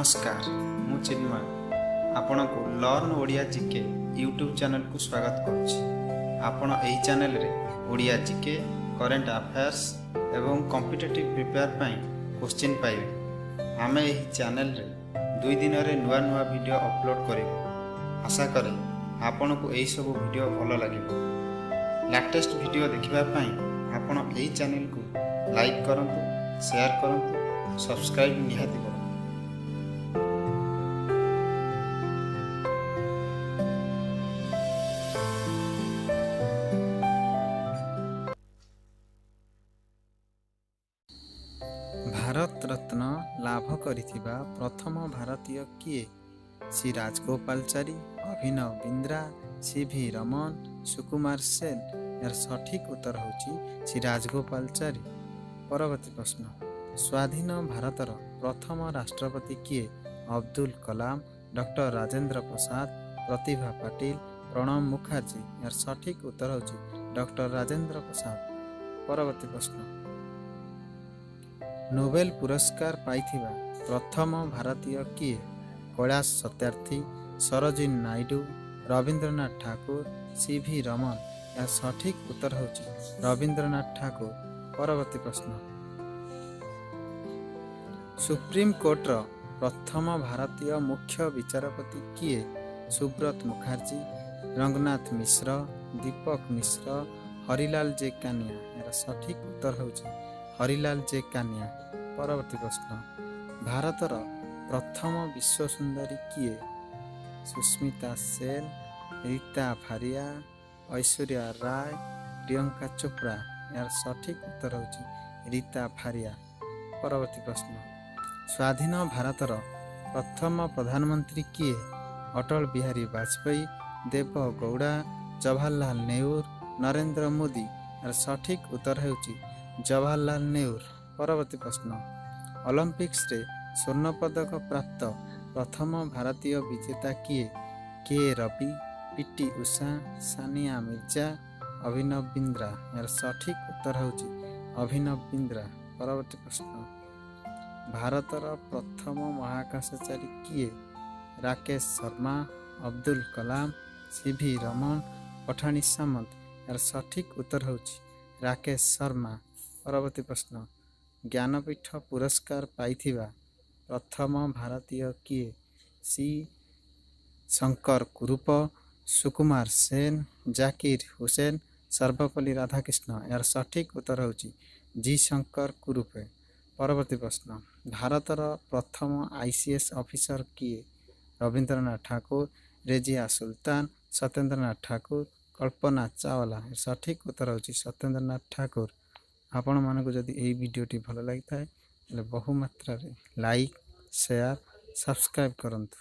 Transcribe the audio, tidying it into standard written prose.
नमस्कार मु चिन्मय आपण को learn Odia GK YouTube channel को स्वागत करुच्ची। आपण एही चैनल रे ओडिया जीके करेंट अफेयर्स एवं कॉम्पिटिटिव प्रिपेयर पाई क्वेश्चन पाइबे। आमे एही चैनल रे 2 दिन रे नुआ नुआ वीडियो अपलोड करिबो। आशा करे आपण को एही सब वीडियो भलो लागिबो। लेटेस्ट वीडियो देखिबा पाई आपण एही चैनल को लाइक करंतु, शेयर करंतु, सब्सक्राइब निहाती करंतु। भारत रत्न लाभ करिथिबा प्रथम भारतीय किए? श्री राजगोपालचारी, अभिनव बिंद्रा, सी.भी. रमन, सुकुमार सेन। यार सठिक उत्तर होची श्री राजगोपालचारी। परवर्ती प्रश्न, स्वाधीन भारतर प्रथम राष्ट्रपति किए? अब्दुल कलाम, डॉक्टर राजेंद्र प्रसाद, प्रतिभा पाटिल, प्रणब मुखर्जी। यार सठिक उत्तर होची डॉक्टर राजेंद्र प्रसाद। परवर्ती प्रश्न, नोबेल पुरस्कार पाइथिबा प्रथम भारतीय किए? कैलाश सत्यार्थी, सरोजिनी नायडू, रविंद्रनाथ ठाकुर, सी.भी. रमन। या सठिक उत्तर होची रविंद्रनाथ ठाकुर। परवर्ती प्रश्न, सुप्रीम कोर्टर प्रथम भारतीय मुख्य विचारपति किए? सुब्रत मुखर्जी, रंगनाथ मिश्र, दीपक मिश्र, हरिलाल जे कानिया। यार सठिक उत्तर होची हरिलाल जे कानिया। परवर्ती प्रश्न, भारतर प्रथम विश्व सुंदरी किए? सुस्मिता सेन, रीता फारिया, ऐश्वर्या राय, प्रियंका चोपड़ा। यार सठिक उत्तर होची रीता फारिया। परवर्ती प्रश्न, स्वाधीन भारतर प्रथम प्रधानमंत्री किए? अटल बिहारी वाजपेयी, देव गौड़ा, जवाहरलाल नेहरू, नरेंद्र मोदी। यार सठिक उत्तर होची जवाहरलाल नेहरू। परवर्ती प्रश्न, ओलंपिक्स रे स्वर्ण पदक प्राप्त प्रथम भारतीय विजेता किए? के रवि, पीटी उषा, सानिया मिर्जा, अभिनव बिंद्रा। यार सठिक उत्तर होची अभिनव बिंद्रा। परवर्ती प्रश्न, भारतर प्रथम महाकाशचारी किए? राकेश शर्मा, अब्दुल कलाम, सी.भी. रमन, पठानी सामंत। यार सठिक उत्तर होची राकेश शर्मा। परवर्ती प्रश्न, ज्ञानपीठ पुरस्कार पाइथिबा प्रथम भारतीय किए? सी शंकर कुरूप, सुकुमार सेन, जाकिर हुसैन, सर्वपल्ली राधाकृष्ण। यार सठिक उत्तर होची जी शंकर कुरूपे। परवर्ती प्रश्न, भारतर प्रथम आईसीएस ऑफिसर किए? रविंद्रनाथ ठाकुर, रेजिया सुल्तान, सत्येंद्रनाथ ठाकुर, कल्पना चावला। सठिक उत्तर होची सत्येंद्रनाथ ठाकुर। आपण मानक जदि यही वीडियोटी भल लगी था बहु मात्रा रे लाइक, शेयर, सब्सक्राइब करंतु।